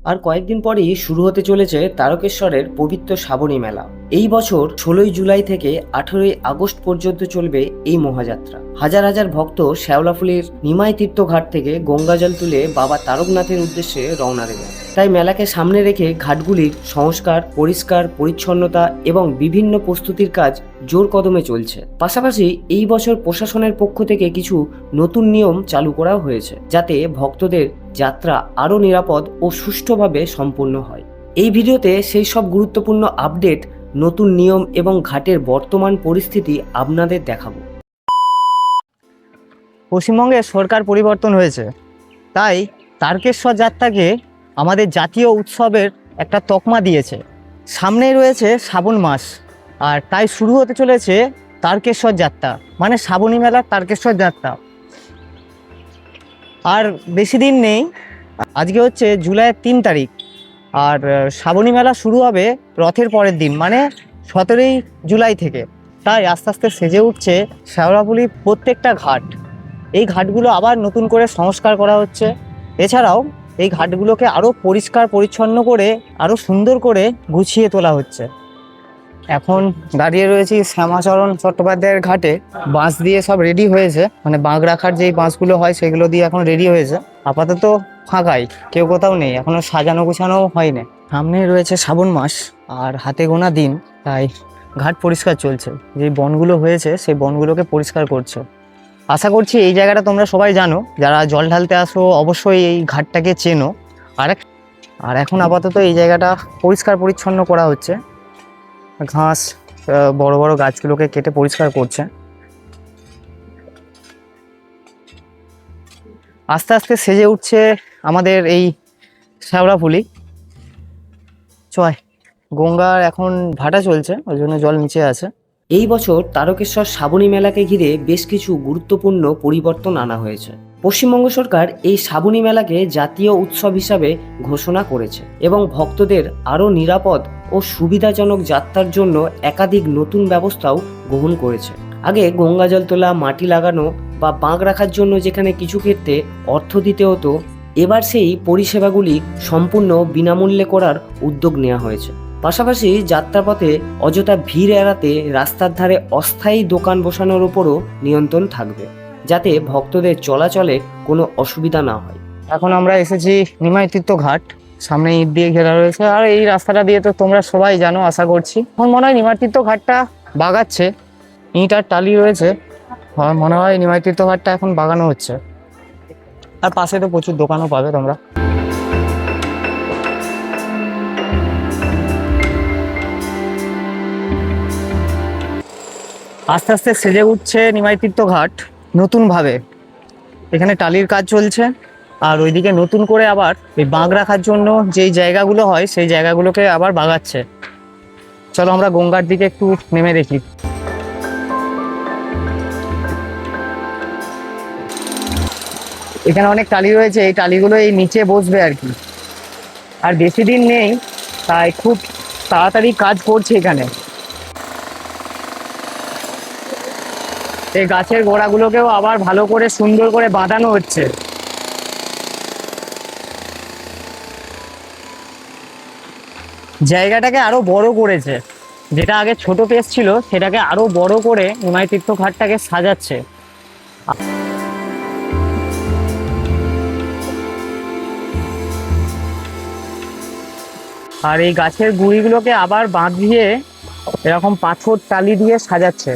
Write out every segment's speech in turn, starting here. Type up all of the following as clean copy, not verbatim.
আর কয়েকদিন পরেই শুরু হতে চলেছে তারকেশ্বরের পবিত্র শ্রাবণী মেলা। এই বছর 16ই জুলাই থেকে 18ই আগস্ট পর্যন্ত চলবে এই মহাযাত্রা। হাজার হাজার ভক্ত শ্যাওলাফুলির নিমাই তীর্থ ঘাট থেকে গঙ্গাজল তুলে বাবা তারকনাথের উদ্দেশ্যে রওনা দেবেন। তাই মেলাকে সামনে রেখে ঘাটগুলির সংস্কার, পরিষ্কার পরিচ্ছন্নতা এবং বিভিন্ন প্রস্তুতির কাজ জোর কদমে চলছে। পাশাপাশি এই বছর প্রশাসনের পক্ষ থেকে কিছু নতুন নিয়ম চালু করা হয়েছে, যাতে ভক্তদের যাত্রা আরও নিরাপদ ও সুষ্ঠুভাবে সম্পন্ন হয়। এই ভিডিওতে সেই সব গুরুত্বপূর্ণ আপডেট, নতুন নিয়ম এবং ঘাটের বর্তমান পরিস্থিতি আপনাদের দেখাবো। পশ্চিমবঙ্গে সরকার পরিবর্তন হয়েছে, তাই তারকেশ্বর যাত্রাকে আমাদের জাতীয় উৎসবের একটা তকমা দিয়েছে। সামনেই রয়েছে শ্রাবণ মাস, আর তাই শুরু হতে চলেছে তারকেশ্বর যাত্রা, মানে শ্রাবণী মেলার তারকেশ্বর যাত্রা। আর বেশি দিন নেই, আজকে হচ্ছে জুলাইয়ের 3 তারিখ, আর শ্রাবণী মেলা শুরু হবে রথের পরের দিন, মানে 17ই জুলাই থেকে। তাই আস্তে আস্তে সেজে উঠছে শ্যাওলাফুলির প্রত্যেকটা ঘাট। এই ঘাটগুলো আবার নতুন করে সংস্কার করা হচ্ছে। এছাড়াও এই ঘাটগুলোকে আরও পরিষ্কার পরিচ্ছন্ন করে আরও সুন্দর করে গুছিয়ে তোলা হচ্ছে। এখন দাঁড়িয়ে রয়েছি শ্যামাচরণ চট্টোপাধ্যায়ের ঘাটে। বাঁশ দিয়ে সব রেডি হয়েছে, মানে বাঁক রাখার যেই বাঁশগুলো হয় সেগুলো দিয়ে এখন রেডি হয়েছে। আপাতত ফাঁকাই, কেউ কোথাও নেই, এখনো সাজানো গুছানো হয়নি। সামনে রয়েছে শ্রাবণ মাস আর হাতে গোনা দিন, তাই ঘাট পরিষ্কার চলছে। যে বনগুলো হয়েছে সেই বনগুলোকে পরিষ্কার করছে। আশা করছি এই জায়গাটা তোমরা সবাই জানো, যারা জল ঢালতে আসো অবশ্যই এই ঘাটটাকে চেনো। আর এখন আপাতত এই জায়গাটা পরিষ্কার পরিচ্ছন্ন করা হচ্ছে। ঘাস, বড় বড় গাছগুলোকে কেটে পরিষ্কার করছে। আস্তে আস্তে সেজে উঠছে আমাদের এই শ্যাওলাফুলি। গঙ্গার এখন ভাটা চলছে, ওই জন্য জল নিচে আছে। এই বছর তারকেশ্বর শ্রাবণী মেলাকে ঘিরে বেশ কিছু গুরুত্বপূর্ণ পরিবর্তন আনা হয়েছে। পশ্চিমবঙ্গ সরকার এই শ্রাবণী মেলাকে জাতীয় উৎসব হিসাবে ঘোষণা করেছে এবং ভক্তদের আরও নিরাপদ ও সুবিধাজনক যাত্রার জন্য একাধিক নতুন ব্যবস্থাও গ্রহণ করেছে। আগে গঙ্গাজল তোলা, মাটি লাগানো বা বাঁক রাখার জন্য যেখানে কিছু ক্ষেত্রে অর্থ দিতে হতো, এবার সেই পরিষেবাগুলি সম্পূর্ণ বিনামূল্যে করার উদ্যোগ নেওয়া হয়েছে। পাশাপাশি যাত্রাপথে অযথা ভিড় এড়াতে রাস্তার ধারে অস্থায়ী দোকান বসানোর উপরও নিয়ন্ত্রণ থাকবে, যাতে ভক্তদের চলাচলে কোনো অসুবিধা না হয়। এখন আমরা এসেছি নিমাই তীর্থ ঘাট, সামনে ইট দিয়ে ঘেরা রয়েছে। আর এই রাস্তাটা দিয়ে তো তোমরা সবাই জানো আশা করছি। এখন মনে হয় নিমাই তীর্থ ঘাটটা বাগাচ্ছে, ইট আর টালি রয়েছে। মনে হয় নিমাই তীর্থ ঘাটটা এখন বাগানো হচ্ছে। আর পাশে তো প্রচুর দোকানও পাবে তোমরা। আস্তে আস্তে সেজে উঠছে নিমাই তীর্থ ঘাট নতুনভাবে। এখানে টালির কাজ চলছে, আর ওইদিকে নতুন করে আবার এই বাঁক রাখার জন্য যেই জায়গাগুলো হয় সেই জায়গাগুলোকে আবার বাগাচ্ছে। চলো আমরা গঙ্গার দিকে একটু নেমে দেখি। এখানে অনেক টালি রয়েছে, এই টালিগুলো এই নিচে বসবে আর কি। আর বেশি দিন নেই, তাই খুব তাড়াতাড়ি কাজ করছে এখানে। এই গাছের গোড়াগুলোকেও আবার ভালো করে সুন্দর করে বাঁধানো হচ্ছে। জায়গাটাকে আরো বড় করেছে, যেটা আগে ছোট পেস ছিল সেটাকে আরো বড় করে নিমাই তীর্থ ঘাটটাকে সাজাচ্ছে। আর এই গাছের গুঁড়িগুলোকে আবার বাঁধিয়ে এরকম পাথর টালি দিয়ে সাজাচ্ছে।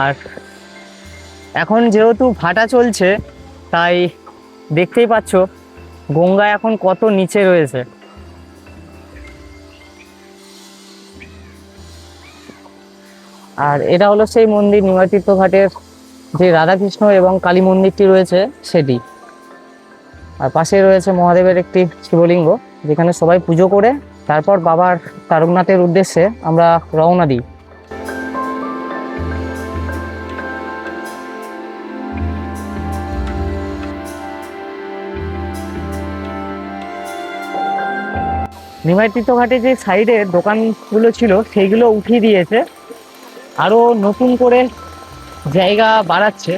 আর এখন যেহেতু ভাটা চলছে, তাই দেখতেই পাচ্ছ গঙ্গা এখন কত নিচে রয়েছে। আর এটা হলো সেই মন্দির, নিমাই তীর্থ ঘাটের যে রাধাকৃষ্ণ এবং কালী মন্দিরটি রয়েছে সেটি। আর পাশে রয়েছে মহাদেবের একটি শিবলিঙ্গ, যেখানে সবাই পুজো করে তারপর বাবার তারকনাথের উদ্দেশ্যে আমরা রওনা দিই। নিমাই তীর্থ ঘাটে যে সাইডে দোকানগুলো ছিল সেইগুলো উঠিয়ে দিয়েছে, আরো নতুন করে জায়গা বাড়াচ্ছে।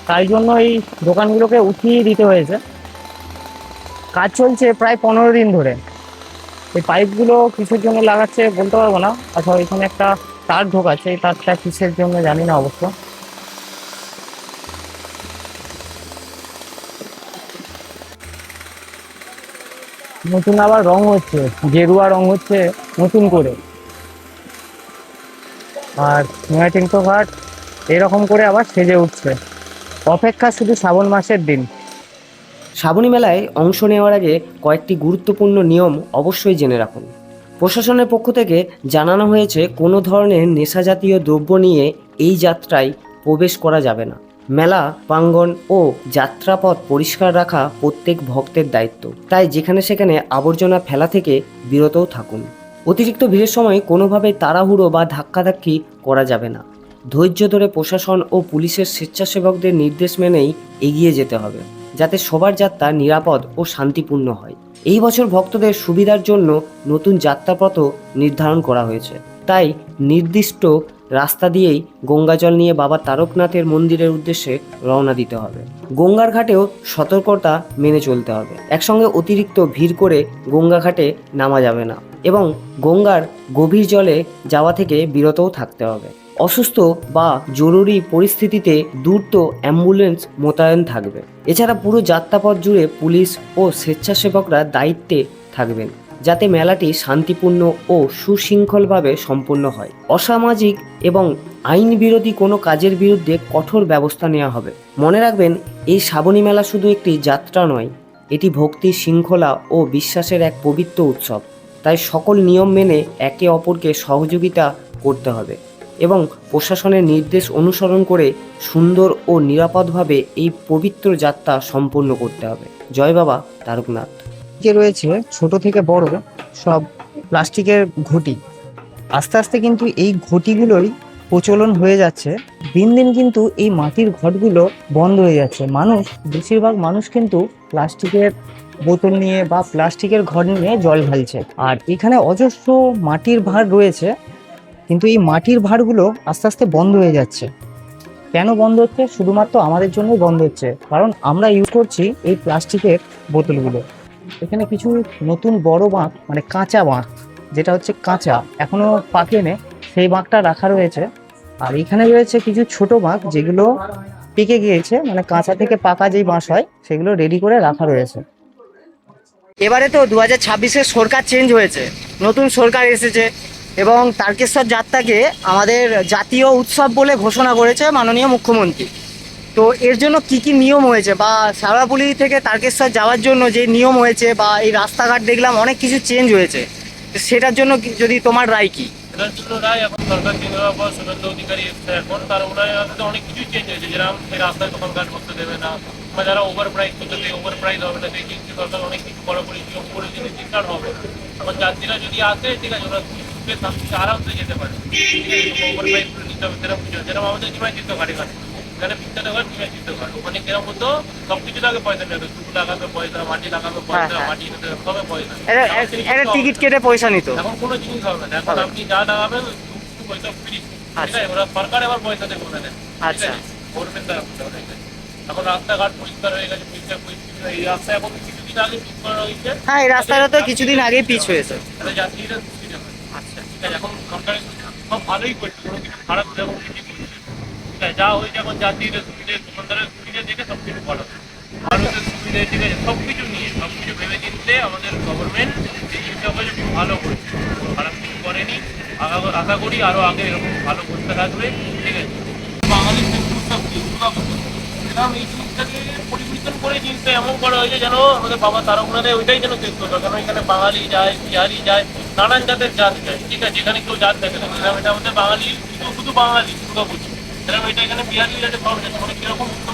তাই জন্য এই দোকানগুলোকে উঠিয়ে দিতে হয়েছে। কাজ চলছে প্রায় 15 দিন ধরে। এই পাইপগুলো কিসের জন্য লাগাচ্ছে বলতে পারবো না, অথবা এখানে একটা তার ঢোকাচ্ছে, এই তারটা কিসের জন্য জানি না অবশ্য। নতুন আবার রং হচ্ছে, গেরুয়া রং হচ্ছে নতুন করে। আর নয়াটিংস ঘাট এরকম করে আবার সেজে উঠছে। অপেক্ষা শুধু শ্রাবণ মাসের দিন। শ্রাবণী মেলায় অংশ নেওয়ার আগে কয়েকটি গুরুত্বপূর্ণ নিয়ম অবশ্যই জেনে রাখুন। প্রশাসনের পক্ষ থেকে জানানো হয়েছে কোনো ধরনের নেশাজাতীয় দ্রব্য নিয়ে এই যাত্রায় প্রবেশ করা যাবে না। মেলা প্রাঙ্গণ ও যাত্রাপথ পরিষ্কার রাখা প্রত্যেক ভক্তের দায়িত্ব, তাই যেখানে সেখানে আবর্জনা ফেলা থেকে বিরতও থাকুন। অতিরিক্ত ভিড়ের সময় কোনোভাবেই তাড়াহুড়ো বা ধাক্কাধাক্কি করা যাবে না। ধৈর্য ধরে প্রশাসন ও পুলিশের স্বেচ্ছাসেবকদের নির্দেশ মেনেই এগিয়ে যেতে হবে, যাতে সবার যাত্রা নিরাপদ ও শান্তিপূর্ণ হয়। এই বছর ভক্তদের সুবিধার জন্য নতুন যাত্রাপথও নির্ধারণ করা হয়েছে, তাই নির্দিষ্ট রাস্তা দিয়েই গঙ্গাজল নিয়ে বাবা তারকনাথের মন্দিরের উদ্দেশ্যে রওনা দিতে হবে। গঙ্গার ঘাটেও সতর্কতা মেনে চলতে হবে। একসঙ্গে অতিরিক্ত ভিড় করে গঙ্গা ঘাটে নামা যাবে না এবং গঙ্গার গভীর জলে যাওয়া থেকে বিরতও থাকতে হবে। অসুস্থ বা জরুরি পরিস্থিতিতে দ্রুত অ্যাম্বুলেন্স মোতায়েন থাকবে। এছাড়া পুরো যাত্রাপথ জুড়ে পুলিশ ও স্বেচ্ছাসেবকরা দায়িত্বে থাকবেন, যাতে মেলাটি শান্তিপূর্ণ ও সুশৃঙ্খলভাবে সম্পন্ন হয়। অসামাজিক এবং আইন বিরোধী কোনো কাজের বিরুদ্ধে কঠোর ব্যবস্থা নেওয়া হবে। মনে রাখবেন, এই শ্রাবণী মেলা শুধু একটি যাত্রা নয়, এটি ভক্তি, শৃঙ্খলা ও বিশ্বাসের এক পবিত্র উৎসব। তাই সকল নিয়ম মেনে একে অপরকে সহযোগিতা করতে হবে এবং প্রশাসনের নির্দেশ অনুসরণ করে সুন্দর ও নিরাপদভাবে এই পবিত্র যাত্রা সম্পন্ন করতে হবে। জয় বাবা তারকনাথ। যে রয়েছে ছোট থেকে বড় সব প্লাস্টিকের ঘটি। আস্তে আস্তে কিন্তু এই ঘটিগুলোই প্রচলন হয়ে যাচ্ছে। দিন দিন কিন্তু এই মাটির ঘটগুলো বন্ধ হয়ে যাচ্ছে। বেশিরভাগ মানুষ কিন্তু প্লাস্টিকের বোতল নিয়ে বা প্লাস্টিকের ঘট নিয়ে জল ঢালছে। আর এখানে অজস্র মাটির ভাঁড় রয়েছে, কিন্তু এই মাটির ভাঁড়গুলো আস্তে আস্তে বন্ধ হয়ে যাচ্ছে। কেন বন্ধ হচ্ছে? শুধুমাত্র আমাদের জন্য বন্ধ হচ্ছে, কারণ আমরা ইউজ করছি এই প্লাস্টিকের বোতলগুলো। এখানে কিছু নতুন বড় বাঁক, মানে কাঁচা বাঁক, যেটা হচ্ছে কাঁচা, এখনো পাকেনি, সেই বাঁকটা রাখা রয়েছে। আর এখানে রয়েছে কিছু ছোট বাঁক, যেগুলো পেকে গিয়েছে, মানে কাঁচা থেকে পাকা যেই বাঁশ হয় সেগুলো রেডি করে রাখা রয়েছে। এবারে তো 2026-এর সরকার চেঞ্জ হয়েছে, নতুন সরকার এসেছে এবং তারকেশ্বর যাত্রাকে আমাদের জাতীয় উৎসব বলে ঘোষণা করেছে মাননীয় মুখ্যমন্ত্রী। তো এর জন্য কি কি নিয়ম হয়েছে, বা শেওড়াফুলি থেকে তারকেশ্বর যাওয়ার জন্য যে নিয়ম হয়েছে, বা এই রাস্তাঘাট দেখলাম অনেক কিছু চেঞ্জ হয়েছে, তো সেটার জন্য যদি তোমার রায় কি? এটার জন্য রায় এখন সরকার চেঞ্জ হওয়ার পর শুভেন্দু অধিকারী এসছে এখন, তার ওনার অনেক কিছু চেঞ্জ হয়েছে। যেরকম এই রাস্তায় দোকানঘাট করতে দেবে না, বা যারা ওভার প্রাইস করতে দেবে ওভার প্রাইস হবে না, সেই জিনিসটি সরকার অনেক কিছু কড়াকড়ি নিয়ম করে জিনিস স্টার্ট হবে। এখন যাত্রীরা যদি আসে, ঠিক আছে, ওরা আরামসে যেতে পারে। ওভার প্রাইস করে নিতে হবে সেরকম কিছু, যেরকম আমাদের নিমাইচিত্ত ঘাটে ঘাটে এখানে বিখ্যাত ঘাট নিমাইচিত্ত ঘাট, ওখানে কিরকম হতো, সব কিছু আগে পয়সা নেবে, শুধু লাগাবে পয়সা, মাটি লাগাবে পয়সা, মাটি নিতে সবে পয়সা, এটা টিকিট কেটে পয়সা নিত। এখন কোনো জিনিস হবে না, এখন আপনি যা লাগাবেন পয়সা ফ্রি। ঠিক আছে, ওরা সরকার এবার পয়সা দেবে ওনাদের, ঠিক আছে, গভর্নমেন্ট তরফ থেকে। এখন রাস্তাঘাট পরিষ্কার হয়ে গেছে, এই রাস্তা এখন কিছুদিন আগে ঠিক করা হয়েছে। হ্যাঁ, এই রাস্তাটা তো কিছুদিন আগেই পিচ হয়েছে। যাত্রীরা সুবিধা হয়। আচ্ছা, ঠিক আছে, এখন সরকারের সব ভালোই করছে, কোনো কিছু খারাপ যেমন কিছু করছে। ঠিক আছে, যা হয়েছে এখন যাত্রীদের সুবিধে, দোকানদারের সুবিধা দেখে সব কিছু ভালো, মানুষের সুবিধা, ঠিক আছে, সব কিছু নিয়ে সব কিছু ভেবে চিনতে আমাদের গভর্নমেন্ট এই জিনিসটা খুব ভালো করছে, খারাপ কিছু করেনি। আশা করি আরো আগে এরকম ভালো করতে থাকবে। ঠিক আছে, বাঙালির যে উৎসব এরকম এই জিনিসটাকে পরিবর্তন করে জিনিসটা এমন করা হয়েছে যেন আমাদের বাবা তারকনাথের ওইটাই যেন শেষ করতো। কেন এখানে বাঙালি যায়, বিহারি যায়, নানান জাতের জাত যায়। ঠিক আছে, যেখানে কেউ জাত দেখে না, সেরকম এটা আমাদের বাঙালি, শুধু বাঙালি দুর্গাপুজো, সেরকম এটা এখানে বিহারি যাতে পাওয়া যায়, অনেক কিরকম বুঝতে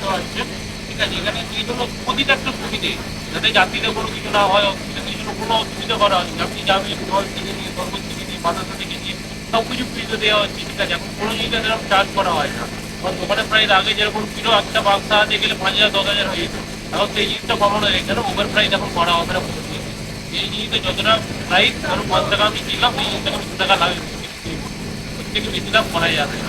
পারছে। ঠিক আছে, এখানে এই জন্য প্রতিটা একটা সুবিধে, যাতে জাতিতে কোনো কিছু না হয়, অসুবিধা, এই জন্য কোনো অসুবিধা করা হয়নি। আপনি যাবেন জল থেকে নিয়ে, শরবত থেকে নিয়ে, বাতাসা থেকে নিয়ে সব কিছু ফ্রিতে দেওয়া হচ্ছে। ঠিক আছে, এখন কোনো জিনিসটা সেরকম চার্জ করা হয় না। এখন দোকানের প্রাইস আগে যেরকম ছিল, একটা বাক্সা হাতে গেলে 5,000 10,000 হয়ে যেত, এখন সেই জিনিসটা কমানো হয়ে গেছে, ওভার প্রাইস এখন করা হবে না। এই জিনিসটা যতটা প্রাইস ধরুন 5 টাকা আমি কিনলাম, এই জিনিসটাকে আমি 2 টাকা লাগে, থেকে বেশি দাম করা যাবে না।